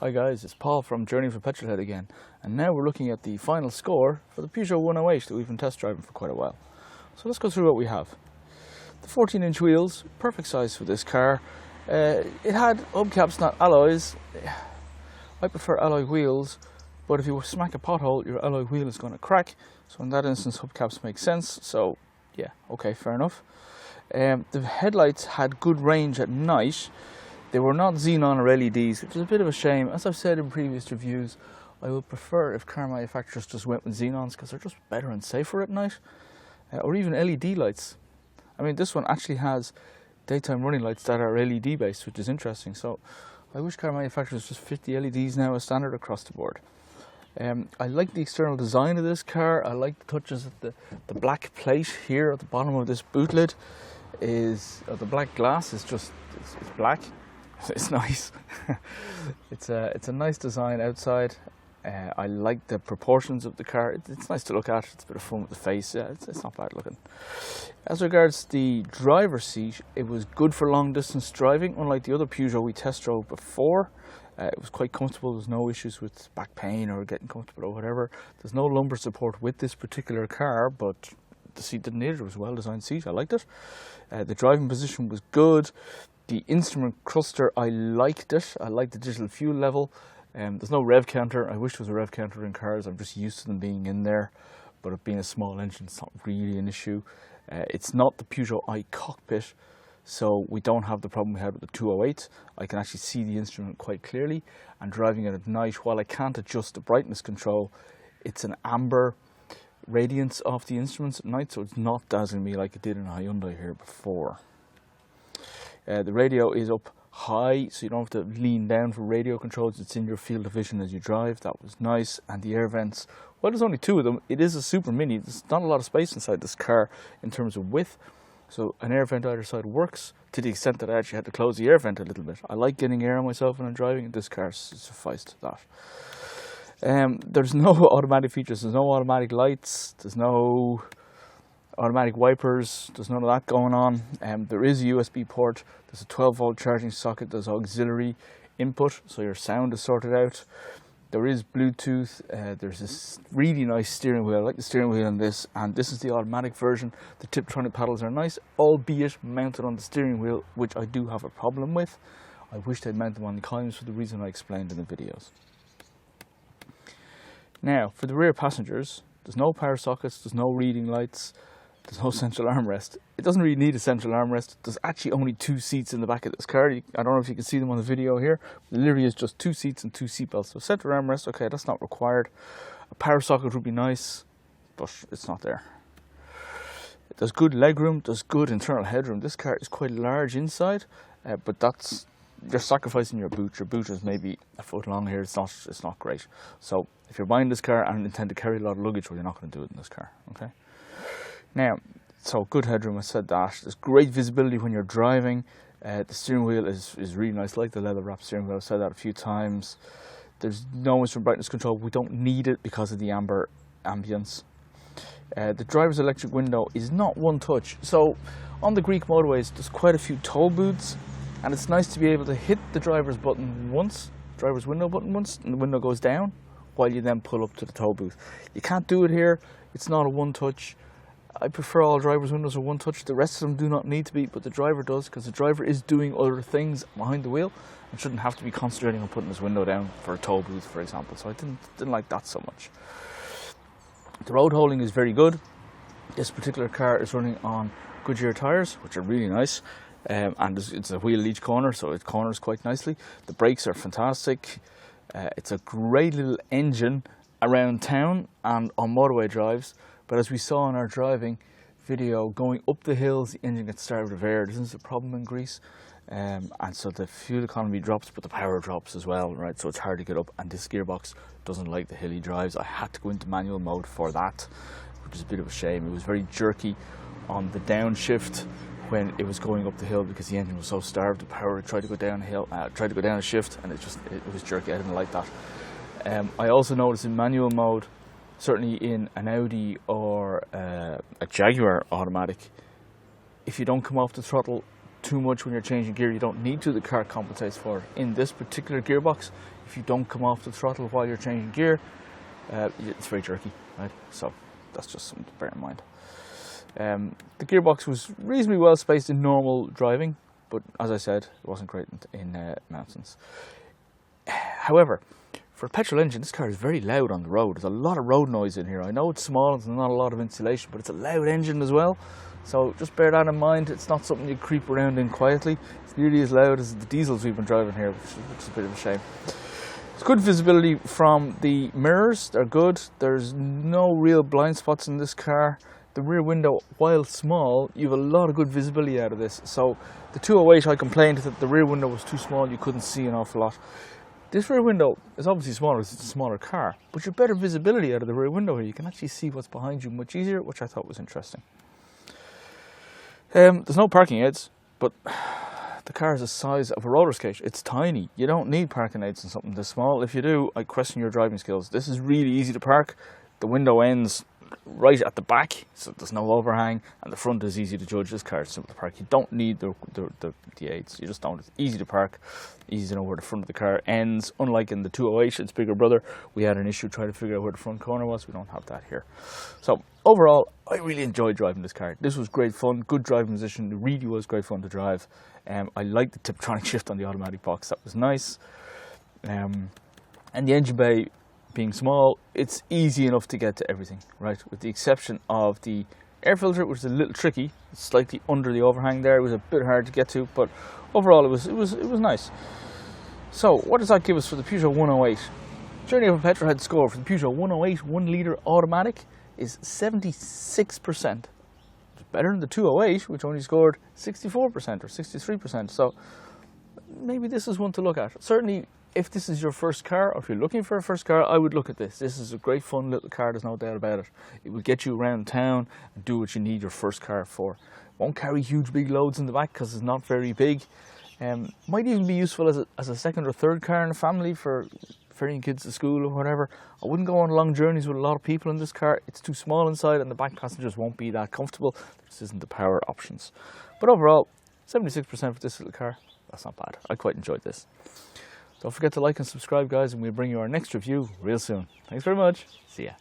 Hi guys, it's Paul from Journey for Petrolhead again, and now we're looking at the final score for the Peugeot 108 that we've been test driving for quite a while. So let's go through what we have. The 14-inch wheels, perfect size for this car. It had hubcaps, not alloys. I prefer alloy wheels, but if you smack a pothole, your alloy wheel is going to crack. So in that instance, hubcaps make sense. So yeah, okay, fair enough. The headlights had good range at night. They were not xenon or LEDs, which is a bit of a shame. As I've said in previous reviews, I would prefer if car manufacturers just went with xenons because they're just better and safer at night. Or even LED lights. I mean, this one actually has daytime running lights that are LED based, which is interesting. So I wish car manufacturers just fit the LEDs now as standard across the board. I like the external design of this car. I like the touches of the black plate here at the bottom of this boot lid. The black glass is just it's black. It's nice. It's a nice design outside. I like the proportions of the car. It's nice to look at. It's a bit of fun with the face. Yeah, it's not bad looking. As regards the driver's seat, it was good for long distance driving. Unlike the other Peugeot we test drove before, it was quite comfortable. There's no issues with back pain or getting comfortable or whatever. There's no lumbar support with this particular car, but the seat didn't need it. It was a well-designed seat. I liked it. The driving position was good. The instrument cluster, I liked it. I liked the digital fuel level. There's no rev counter. I wish there was a rev counter in cars. I'm just used to them being in there. But it being a small engine, it's not really an issue. It's not the Peugeot iCockpit, so we don't have the problem we had with the 208. I can actually see the instrument quite clearly. And driving it at night, while I can't adjust the brightness control, it's an amber radiance off the instruments at night, so it's not dazzling me like it did in a Hyundai here before. The radio is up high, so you don't have to lean down for radio controls. It's in your field of vision as you drive. That was nice. And the air vents, well, there's only two of them. It is a super mini. There's not a lot of space inside this car in terms of width, so an air vent either side works, to the extent that I actually had to close the air vent a little bit. I like getting air on myself when I'm driving, and this car sufficed that. There's no automatic features. There's no automatic lights. There's no automatic wipers. There's none of that going on. There is a USB port. There's a 12-volt charging socket. There's auxiliary input, so your sound is sorted out. There is Bluetooth. There's this really nice steering wheel. I like the steering wheel on this, and this is the automatic version. The Tiptronic paddles are nice, albeit mounted on the steering wheel, which I do have a problem with. I wish they'd mount them on the columns for the reason I explained in the videos. Now, for the rear passengers, there's no power sockets, there's no reading lights, there's no central armrest. It doesn't really need a central armrest. There's actually only two seats in the back of this car. I don't know if you can see them on the video here. It literally is just two seats and two seat belts. So central armrest, okay, that's not required. A power socket would be nice, but it's not there. There's good legroom, there's good internal headroom. This car is quite large inside, but you're sacrificing your boot. Your boot is maybe a foot long here. It's not great. So if you're buying this car and intend to carry a lot of luggage, well, you're not going to do it in this car, okay? Now, so good headroom, I said that. There's great visibility when you're driving. The steering wheel is really nice, like the leather wrapped steering wheel. I've said that a few times. There's no instrument brightness control. We don't need it because of the amber ambience. The driver's electric window is not one touch. So on the Greek motorways, there's quite a few toll booths, and it's nice to be able to hit the driver's window button once, and the window goes down, while you then pull up to the toll booth. You can't do it here. It's not a one touch. I prefer all driver's windows are one touch. The rest of them do not need to be, but the driver does, because the driver is doing other things behind the wheel and shouldn't have to be concentrating on putting his window down for a toll booth, for example. So I didn't like that so much. The road holding is very good. This particular car is running on Goodyear tyres, which are really nice, and it's a wheel at each corner, so it corners quite nicely. The brakes are fantastic. It's a great little engine around town and on motorway drives. But as we saw in our driving video, going up the hills, the engine gets starved of air. This is a problem in Greece. And so the fuel economy drops, but the power drops as well, right? So it's hard to get up, and this gearbox doesn't like the hilly drives. I had to go into manual mode for that, which is a bit of a shame. It was very jerky on the downshift when it was going up the hill because the engine was so starved. The power tried to go downhill, tried to go down a shift, and it was jerky. I didn't like that. I also noticed in manual mode, certainly in an Audi or a Jaguar automatic, if you don't come off the throttle too much when you're changing gear. You don't need to. The car compensates for it. In this particular gearbox, if you don't come off the throttle while you're changing gear, it's very jerky, right? So that's just something to bear in mind. The gearbox was reasonably well spaced in normal driving, but as I said, it wasn't great in mountains. However, for a petrol engine, this car is very loud on the road. There's a lot of road noise in here. I know it's small and there's not a lot of insulation, but it's a loud engine as well. So just bear that in mind. It's not something you creep around in quietly. It's nearly as loud as the diesels we've been driving here, which is a bit of a shame. It's good visibility from the mirrors. They're good. There's no real blind spots in this car. The rear window, while small, you have a lot of good visibility out of this. So the 208, I complained that the rear window was too small. You couldn't see an awful lot. This rear window is obviously smaller because it's a smaller car, but you have better visibility out of the rear window here. You can actually see what's behind you much easier, which I thought was interesting. There's no parking aids, but the car is the size of a roller skate. It's tiny. You don't need parking aids in something this small. If you do, I question your driving skills. This is really easy to park. The window ends right at the back, so there's no overhang, and the front is easy to judge. This car is simple to park. You don't need the aids. You just don't. It's easy to park, easy to know where the front of the car ends. Unlike in the 208, its bigger brother, we had an issue trying to figure out where the front corner was. We don't have that here. So overall, I really enjoyed driving this car. This was great fun, good driving position. It really was great fun to drive. I liked the Tiptronic shift on the automatic box. That was nice. And the engine bay being small, it's easy enough to get to everything, right? With the exception of the air filter, which is a little tricky. It's slightly under the overhang there. It was a bit hard to get to, but overall it was nice. So what does that give us for the Peugeot 108? Journey of a Petrolhead score for the Peugeot 108 1 litre automatic is 76%. It's better than the 208, which only scored 64% or 63%. So maybe this is one to look at. Certainly, if this is your first car, or if you're looking for a first car, I would look at this. This is a great fun little car, there's no doubt about it. It will get you around town and do what you need your first car for. Won't carry huge big loads in the back because it's not very big. Might even be useful as a second or third car in a family for ferrying kids to school or whatever. I wouldn't go on long journeys with a lot of people in this car. It's too small inside and the back passengers won't be that comfortable. This isn't the power options. But overall, 76% for this little car, that's not bad. I quite enjoyed this. Don't forget to like and subscribe, guys, and we'll bring you our next review real soon. Thanks very much. See ya.